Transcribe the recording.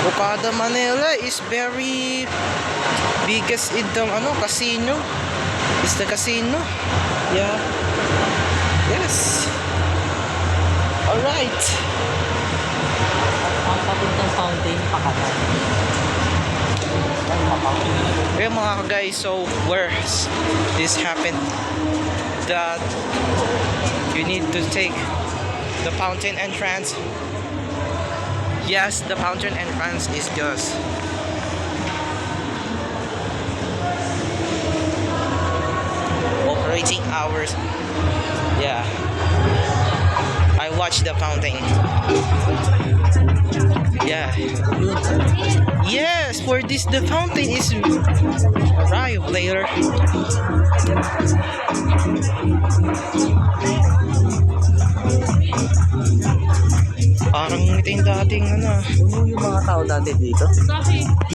Okada Manila is very biggest in the casino. It's the casino. Yeah. Yes. All right. Ang papuntang fountain, Pakatan. Okay mga guys, so where this happened that you need to take the fountain entrance. Yes, the fountain entrance is just operating hours. Yeah, I watched the fountain. Yeah. Yes, for this the fountain is arrive later. Parang ito yung dating Puno yung mga tao dati dito.